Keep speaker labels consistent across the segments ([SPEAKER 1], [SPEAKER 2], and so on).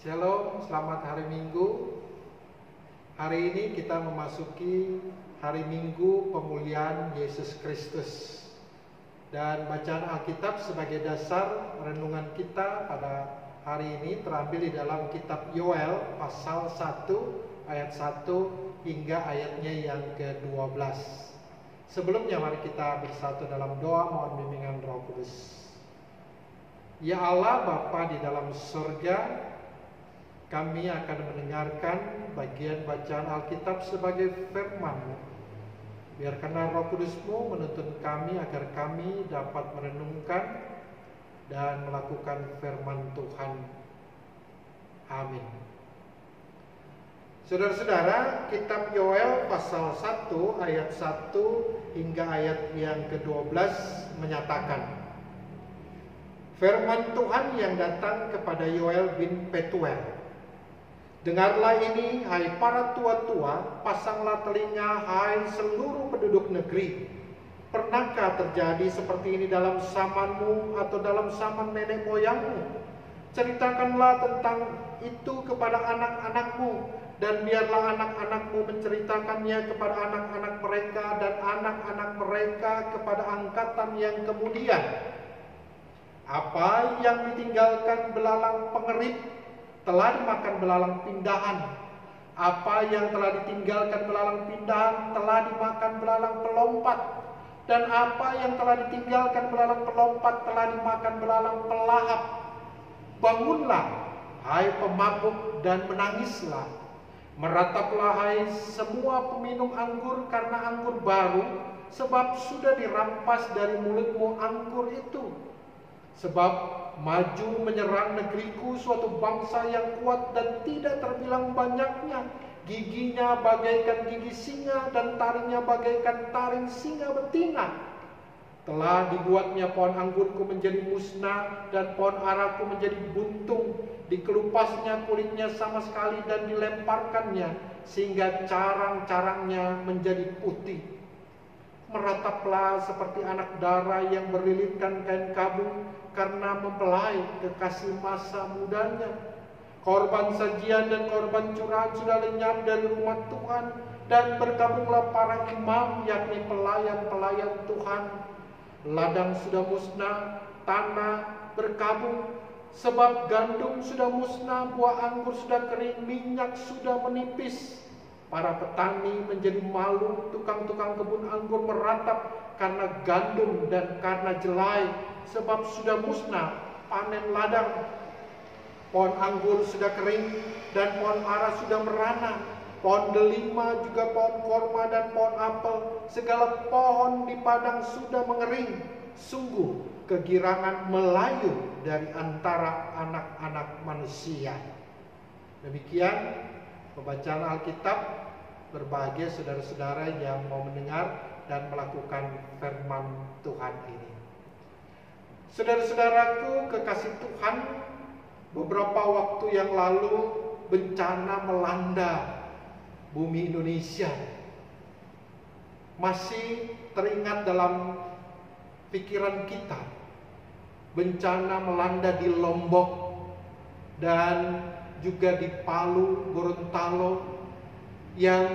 [SPEAKER 1] Shalom, selamat hari Minggu. Hari ini kita memasuki hari Minggu pemulihan Yesus Kristus. Dan bacaan Alkitab sebagai dasar renungan kita pada hari ini terambil di dalam kitab Yoel pasal 1 ayat 1 hingga ayatnya yang ke-12. Sebelumnya mari kita bersatu dalam doa mohon bimbingan Roh Kudus. Ya Allah Bapa di dalam surga, kami akan mendengarkan bagian bacaan Alkitab sebagai firman-Mu. Biarkanlah Roh Kudus-Mu menuntun kami agar kami dapat merenungkan dan melakukan firman Tuhan. Amin. Saudara-saudara, kitab Yoel pasal 1 ayat 1 hingga ayat yang ke-12 menyatakan, firman Tuhan yang datang kepada Yoel bin Petuel. Dengarlah ini, hai para tua-tua, pasanglah telinga, hai seluruh penduduk negeri. Pernahkah terjadi seperti ini dalam zamanmu atau dalam zaman nenek moyangmu? Ceritakanlah tentang itu kepada anak-anakmu, dan biarlah anak-anakmu menceritakannya kepada anak-anak mereka dan anak-anak mereka kepada angkatan yang kemudian. Apa yang ditinggalkan belalang pengerit telah dimakan belalang pindahan. Apa yang telah ditinggalkan belalang pindahan telah dimakan belalang pelompat. Dan apa yang telah ditinggalkan belalang pelompat telah dimakan belalang pelahap. Bangunlah, hai pemabuk, dan menangislah. Merataplah, hai semua peminum anggur karena anggur baru, sebab sudah dirampas dari mulutmu anggur itu. Sebab maju menyerang negeriku suatu bangsa yang kuat dan tidak terbilang banyaknya. Giginya bagaikan gigi singa dan taringnya bagaikan taring singa betina. Telah dibuatnya pohon anggurku menjadi musnah dan pohon araku menjadi buntung. Dikelupasnya kulitnya sama sekali dan dilemparkannya sehingga carang-carangnya menjadi putih. Merataplah seperti anak dara yang berlilitkan kain kabung karena mempelai kekasih masa mudanya. Korban sajian dan korban curahan sudah lenyap dari rumah Tuhan, dan bergabunglah para imam yakni pelayan-pelayan Tuhan. Ladang sudah musnah, tanah berkabung, sebab gandum sudah musnah, buah anggur sudah kering, minyak sudah menipis. Para petani menjadi malu, tukang-tukang kebun anggur meratap karena gandum dan karena jelai, sebab sudah musnah panen ladang. Pohon anggur sudah kering dan pohon ara sudah merana. Pohon delima juga pohon korma dan pohon apel, segala pohon di padang sudah mengering. Sungguh kegirangan melayu dari antara anak-anak manusia. Demikian pembacaan Alkitab. Berbahagia saudara-saudara yang mau mendengar dan melakukan firman Tuhan ini. Saudara-saudaraku kekasih Tuhan, beberapa waktu yang lalu bencana melanda bumi Indonesia. Masih teringat dalam pikiran kita. Bencana melanda di Lombok dan juga di Palu, Gorontalo, yang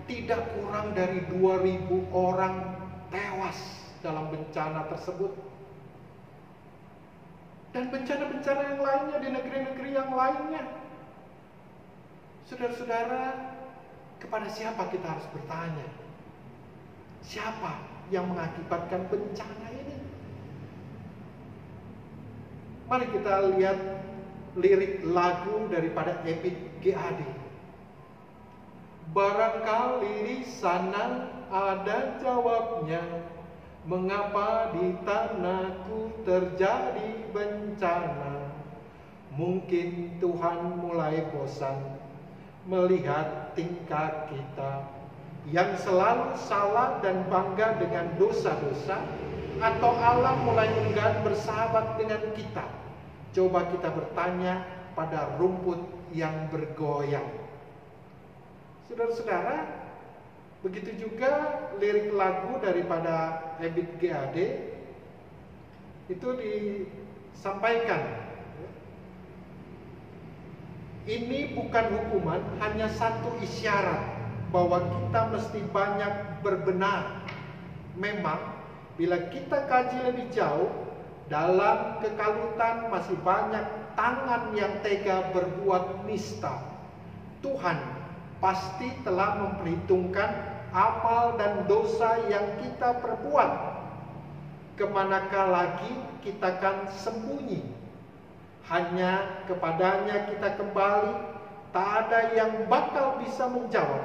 [SPEAKER 1] tidak kurang dari 2.000 orang tewas dalam bencana tersebut. Dan bencana-bencana yang lainnya di negeri-negeri yang lainnya. Saudara-saudara, kepada siapa kita harus bertanya? Siapa yang mengakibatkan bencana ini? Mari kita lihat lirik lagu daripada Ebit GAD. Barangkali di sana ada jawabnya, mengapa di tanahku terjadi bencana. Mungkin Tuhan mulai bosan melihat tingkah kita yang selalu salah dan bangga dengan dosa-dosa, atau Allah mulai enggan bersahabat dengan kita. Coba kita bertanya pada rumput yang bergoyang. Saudara-saudara, begitu juga lirik lagu daripada Ebit GAD itu disampaikan. Ini bukan hukuman, hanya satu isyarat bahwa kita mesti banyak berbenar. Memang bila kita kaji lebih jauh, dalam kekalutan masih banyak tangan yang tega berbuat nista. Tuhan pasti telah memperhitungkan amal dan dosa yang kita perbuat. Kemanakah lagi kita akan sembunyi? Hanya kepadanya kita kembali, tak ada yang bakal bisa menjawab.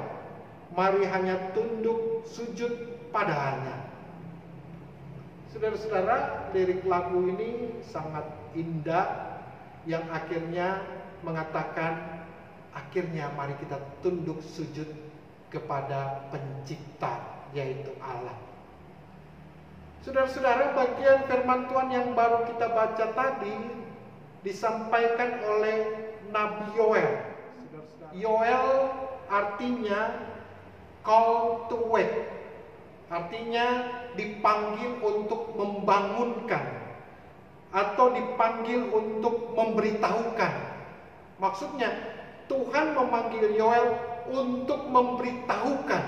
[SPEAKER 1] Mari hanya tunduk sujud padanya. Saudara-saudara, lirik lagu ini sangat indah, yang akhirnya mengatakan, akhirnya mari kita tunduk sujud kepada pencipta, yaitu Allah. Saudara-saudara, bagian firman Tuhan yang baru kita baca tadi disampaikan oleh Nabi Yoel. Yoel artinya call to wake, artinya dipanggil untuk membangunkan atau dipanggil untuk memberitahukan. Maksudnya Tuhan memanggil Yoel untuk memberitahukan.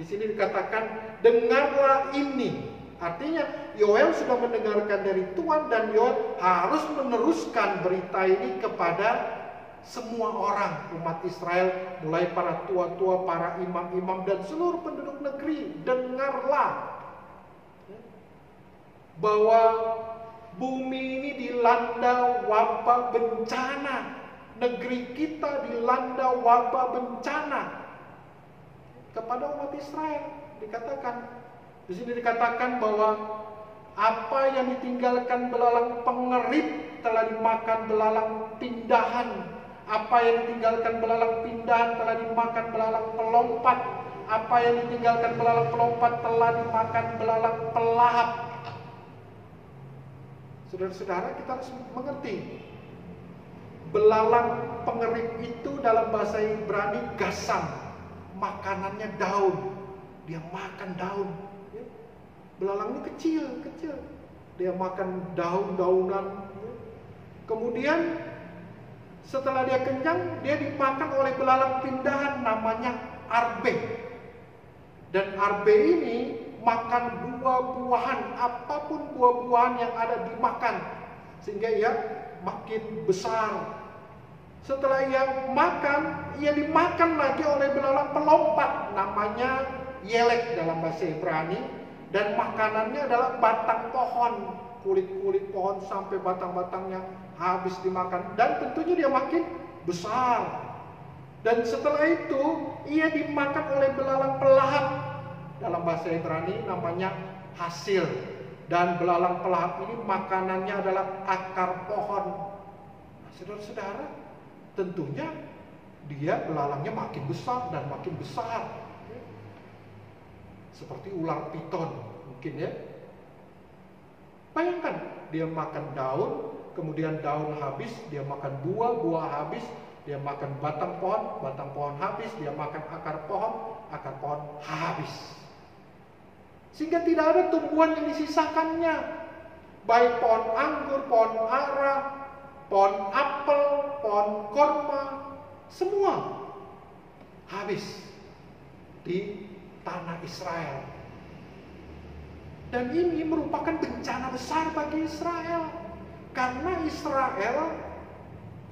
[SPEAKER 1] Di sini dikatakan, dengarlah ini. Artinya Yoel sudah mendengarkan dari Tuhan, dan Yoel harus meneruskan berita ini kepada semua orang umat Israel, mulai para tua-tua, para imam-imam, dan seluruh penduduk negeri. Dengarlah bahwa bumi ini dilanda wabah bencana, negeri kita dilanda wabah bencana. Kepada umat Israel dikatakan, di sini dikatakan bahwa apa yang ditinggalkan belalang pengerit telah dimakan belalang pindahan. Apa yang ditinggalkan belalang pindahan telah dimakan belalang pelompat. Apa yang ditinggalkan belalang pelompat telah dimakan belalang pelahap. Saudara-saudara, kita harus mengerti, belalang pengerit itu dalam bahasa Ibrani gasam, makanannya daun. Dia makan daun. Belalang ini kecil, dia makan daun-daunan. Kemudian setelah dia kenyang, dia dimakan oleh belalang pindahan namanya arbe. Dan arbe ini makan buah-buahan, apapun buah-buahan yang ada dimakan, sehingga ia makin besar. Setelah ia makan, ia dimakan lagi oleh belalang pelompat, namanya yelek dalam bahasa Ibrani. Dan makanannya adalah batang pohon, kulit-kulit pohon sampai batang-batangnya habis dimakan. Dan tentunya dia makin besar. Dan setelah itu ia dimakan oleh belalang pelahap, dalam bahasa Ibrani namanya hasil. Dan belalang pelahap ini makanannya adalah akar pohon. Nah, saudara-saudara, tentunya dia belalangnya makin besar dan makin besar. Seperti ular piton mungkin ya. Bayangkan, dia makan daun, kemudian daun habis, dia makan buah, buah habis, dia makan batang pohon habis, dia makan akar pohon habis. Sehingga tidak ada tumbuhan yang disisakannya. Baik pohon anggur, pohon ara, pohon apel, pohon korma, semua habis di tanah Israel. Dan ini merupakan bencana besar bagi Israel, karena Israel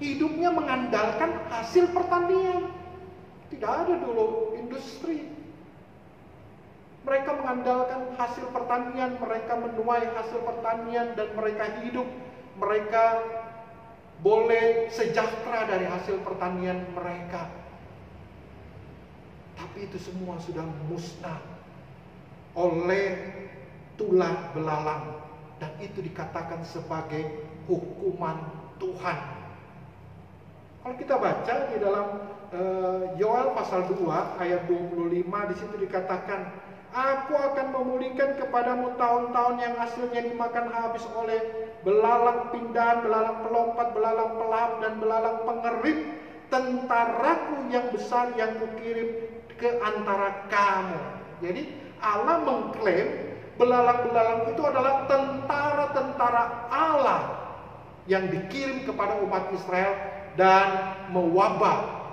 [SPEAKER 1] hidupnya mengandalkan hasil pertanian. Tidak ada dulu industri. Mereka mengandalkan hasil pertanian, mereka menuai hasil pertanian, dan mereka hidup, mereka boleh sejahtera dari hasil pertanian mereka. Tapi itu semua sudah musnah oleh tulah belalang, dan itu dikatakan sebagai hukuman Tuhan. Kalau kita baca di dalam Yoel pasal 2 ayat 25, di situ dikatakan, aku akan memulihkan kepadamu tahun-tahun yang hasilnya dimakan habis oleh belalang pindahan, belalang pelompat, belalang pelahap, dan belalang pengerit, tentaraku yang besar yang kukirim ke antara kamu. Jadi Allah mengklaim belalang-belalang itu adalah tentara-tentara Allah yang dikirim kepada umat Israel dan mewabah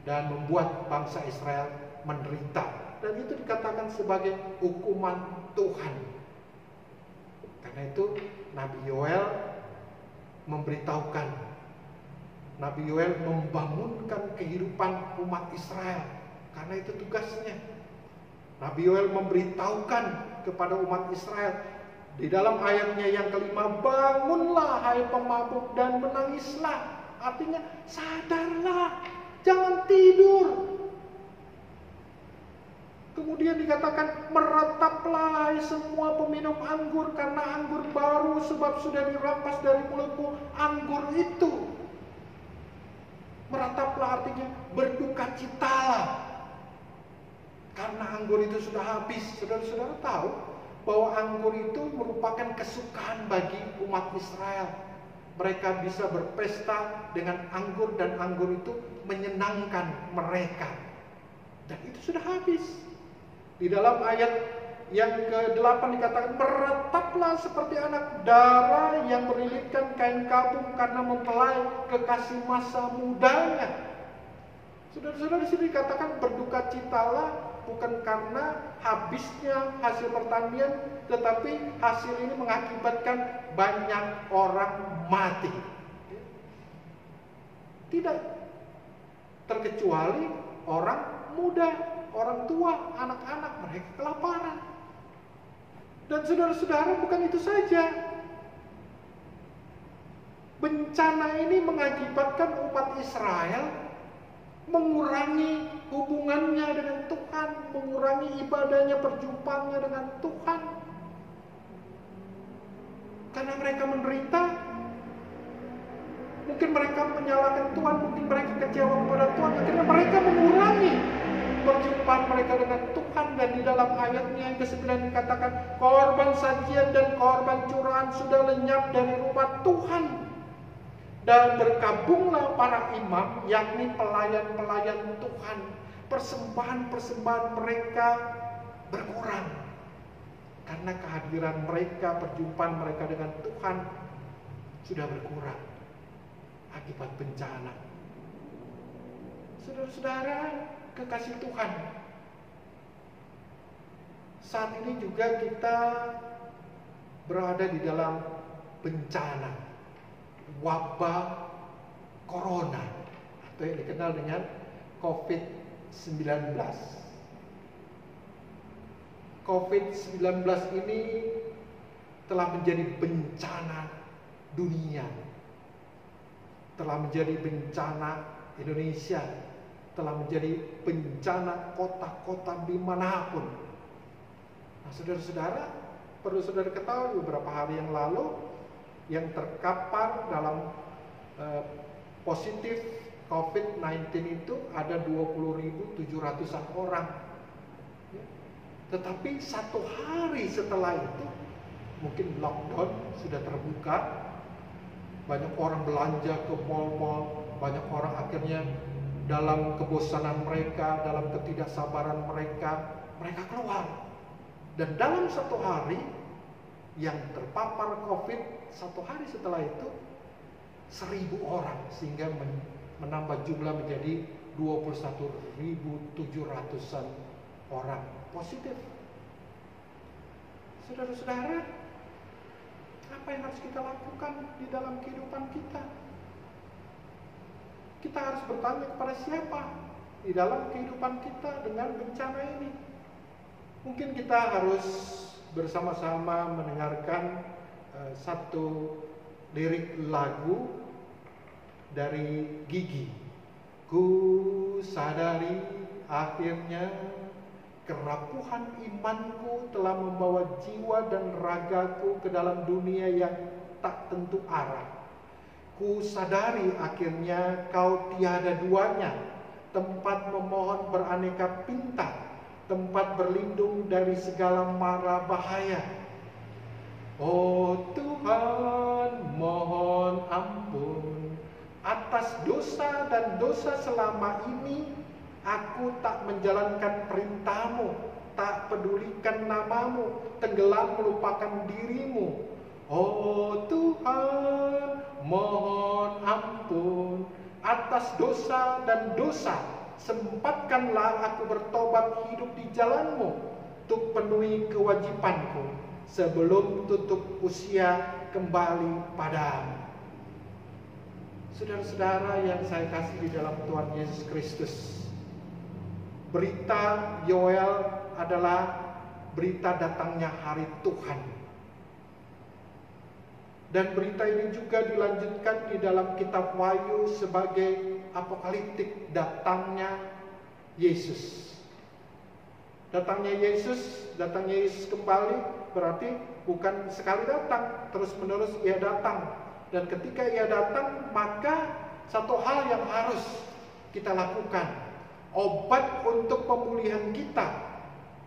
[SPEAKER 1] dan membuat bangsa Israel menderita. Dan itu dikatakan sebagai hukuman Tuhan. Karena itu Nabi Yoel memberitahukan, Nabi Yoel membangunkan kehidupan umat Israel. Karena itu tugasnya. Nabi Yoel memberitahukan kepada umat Israel di dalam ayatnya yang kelima, bangunlah hai pemabuk dan menangislah. Artinya sadarlah, jangan tidur. Kemudian dikatakan merataplah hai semua peminum anggur, karena anggur baru, sebab sudah dirampas dari mulutmu anggur itu. Merataplah artinya berdukacitalah, karena anggur itu sudah habis. Saudara-saudara tahu bahwa anggur itu merupakan kesukaan bagi umat Israel. Mereka bisa berpesta dengan anggur dan anggur itu menyenangkan mereka. Dan itu sudah habis. Di dalam ayat yang ke-8 dikatakan, merataplah seperti anak dara yang melilitkan kain kabung karena mempelai kekasih masa mudanya. Saudara-saudara, di sini dikatakan berdukacitalah bukan karena habisnya hasil pertanian, tetapi hasil ini mengakibatkan banyak orang mati. Tidak terkecuali orang muda, orang tua, anak-anak, mereka kelaparan. Dan saudara-saudara, bukan itu saja. Bencana ini mengakibatkan umat Israel mengurangi hubungannya dengan Tuhan, mengurangi ibadahnya, perjumpaannya dengan Tuhan. Karena mereka menderita, mungkin mereka menyalahkan Tuhan, mungkin mereka kecewa kepada Tuhan, akhirnya mereka mengurangi perjumpaan mereka dengan Tuhan. Dan di dalam ayatnya yang ke-9 dikatakan, korban sajian dan korban curahan sudah lenyap dari rumah Tuhan. Dan berkabunglah para imam, yakni pelayan-pelayan Tuhan. Persembahan-persembahan mereka berkurang. Karena kehadiran mereka, perjumpaan mereka dengan Tuhan sudah berkurang akibat bencana. Saudara-saudara kekasih Tuhan, saat ini juga kita berada di dalam bencana wabah corona atau yang dikenal dengan COVID-19. COVID-19 ini telah menjadi bencana dunia, telah menjadi bencana Indonesia, telah menjadi bencana kota-kota dimanapun. Nah, saudara-saudara, perlu saudara ketahui beberapa hari yang lalu yang terkapar dalam positif COVID-19 itu ada 20.700-an orang. Tetapi satu hari setelah itu, mungkin lockdown sudah terbuka, banyak orang belanja ke mal-mal, banyak orang akhirnya dalam kebosanan mereka, dalam ketidaksabaran mereka keluar. Dan dalam satu hari yang terpapar COVID, satu hari setelah itu 1.000 orang, sehingga menambah jumlah menjadi 21.700-an orang positif. Saudara-saudara, apa yang harus kita lakukan di dalam kehidupan kita? Kita harus bertanya kepada siapa di dalam kehidupan kita dengan bencana ini. Mungkin kita harus bersama-sama mendengarkan satu lirik lagu dari Gigi. Ku sadari akhirnya kerapuhan imanku telah membawa jiwa dan ragaku ke dalam dunia yang tak tentu arah. Ku sadari akhirnya kau tiada duanya, tempat memohon beraneka pinta, tempat berlindung dari segala mara bahaya. Oh Tuhan, mohon ampun atas dosa dan dosa selama ini. Aku tak menjalankan perintah-Mu, tak pedulikan nama-Mu, tenggelam melupakan diri-Mu. Oh Tuhan, mohon ampun atas dosa dan dosa. Sempatkanlah aku bertobat hidup di jalanmu untuk penuhi kewajibanku sebelum tutup usia kembali padamu. Saudara-saudara yang saya kasih di dalam Tuhan Yesus Kristus, berita Yoel adalah berita datangnya hari Tuhan. Dan berita ini juga dilanjutkan di dalam kitab Wahyu sebagai apokaliptik, datangnya Yesus. Datangnya Yesus kembali berarti bukan sekali datang, terus-menerus ia datang. Dan ketika ia datang, maka satu hal yang harus kita lakukan, obat untuk pemulihan kita.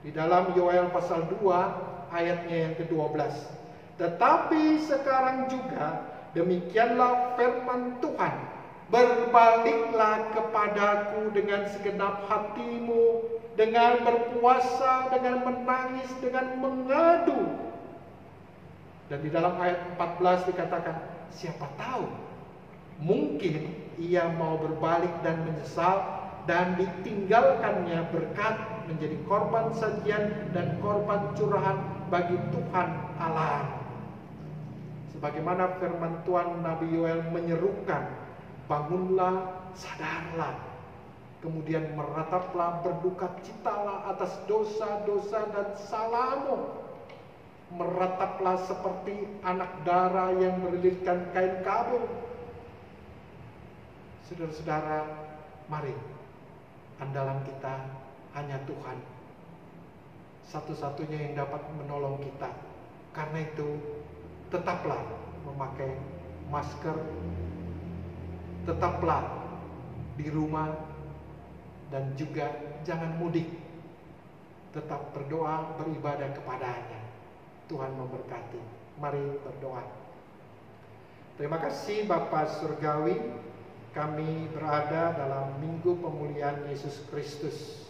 [SPEAKER 1] Di dalam Yoel pasal 2 ayatnya yang ke-12. Tetapi sekarang juga demikianlah firman Tuhan, berbaliklah kepadaku dengan segenap hatimu, dengan berpuasa, dengan menangis, dengan mengadu. Dan di dalam ayat 14 dikatakan, siapa tahu mungkin ia mau berbalik dan menyesal dan ditinggalkannya berkat menjadi korban sajian dan korban curahan bagi Tuhan Allah. Sebagaimana firman Tuhan, Nabi Yoel menyerukan, bangunlah, sadarlah, kemudian merataplah, berduka citalah atas dosa-dosa dan salahmu. Merataplah seperti anak dara yang melilitkan kain kabung. Saudara-saudara, mari, andalan kita hanya Tuhan, satu-satunya yang dapat menolong kita. Karena itu, tetaplah memakai masker, tetaplah di rumah, dan juga jangan mudik. Tetap berdoa, beribadah kepada-Nya. Tuhan memberkati. Mari berdoa. Terima kasih Bapa Surgawi, kami berada dalam minggu pemulihan Yesus Kristus.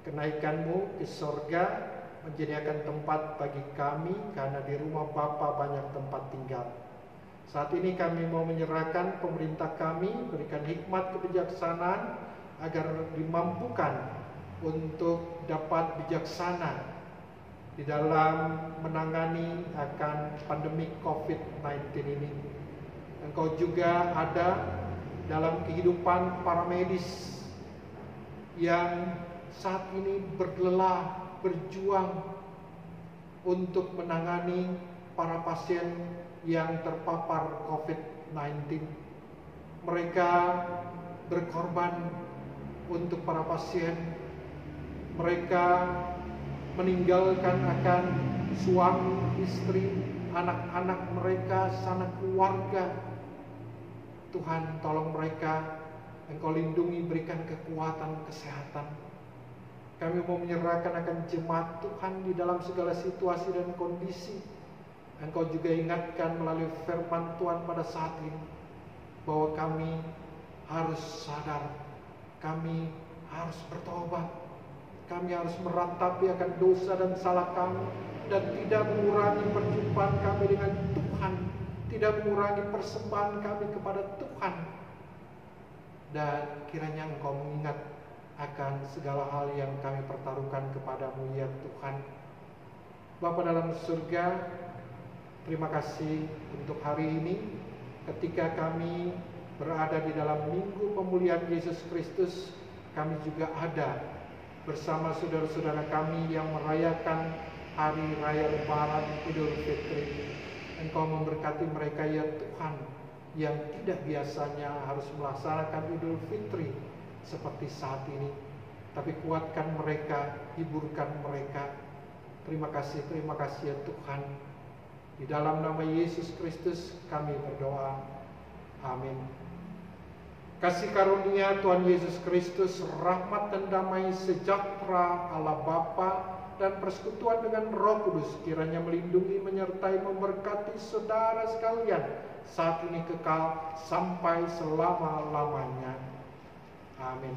[SPEAKER 1] Kenaikan-Mu ke sorga menyediakan tempat bagi kami, karena di rumah Bapa banyak tempat tinggal. Saat ini kami mau menyerahkan pemerintah kami, berikan hikmat kebijaksanaan agar dimampukan untuk dapat bijaksana di dalam menangani akan pandemi COVID-19 ini. Engkau juga ada dalam kehidupan para medis yang saat ini bergelah, berjuang untuk menangani para pasien yang terpapar COVID-19. Mereka berkorban untuk para pasien. Mereka meninggalkan akan suami, istri, anak-anak mereka, sanak keluarga. Tuhan, tolong mereka, Engkau lindungi, berikan kekuatan, kesehatan. Kami mau menyerahkan akan jemaat Tuhan di dalam segala situasi dan kondisi. Engkau juga ingatkan melalui firman Tuhan pada saat ini, bahwa kami harus sadar, kami harus bertobat, kami harus meratapi akan dosa dan salah kami, dan tidak mengurangi perjumpaan kami dengan Tuhan, tidak mengurangi persembahan kami kepada Tuhan. Dan kiranya Engkau mengingat akan segala hal yang kami pertaruhkan kepadamu ya Tuhan. Bapa dalam surga, terima kasih untuk hari ini, ketika kami berada di dalam minggu pemulihan Yesus Kristus. Kami juga ada bersama saudara-saudara kami yang merayakan hari raya Lebaran Idul Fitri. Engkau memberkati mereka ya Tuhan, yang tidak biasanya harus melaksanakan Idul Fitri seperti saat ini. Tapi kuatkan mereka, hiburkan mereka. Terima kasih ya Tuhan. Di dalam nama Yesus Kristus kami berdoa. Amin. Kasih karunia Tuhan Yesus Kristus, rahmat dan damai sejahtera Allah Bapa dan persekutuan dengan Roh Kudus kiranya melindungi, menyertai, memberkati saudara sekalian saat ini kekal sampai selama-lamanya. Amin.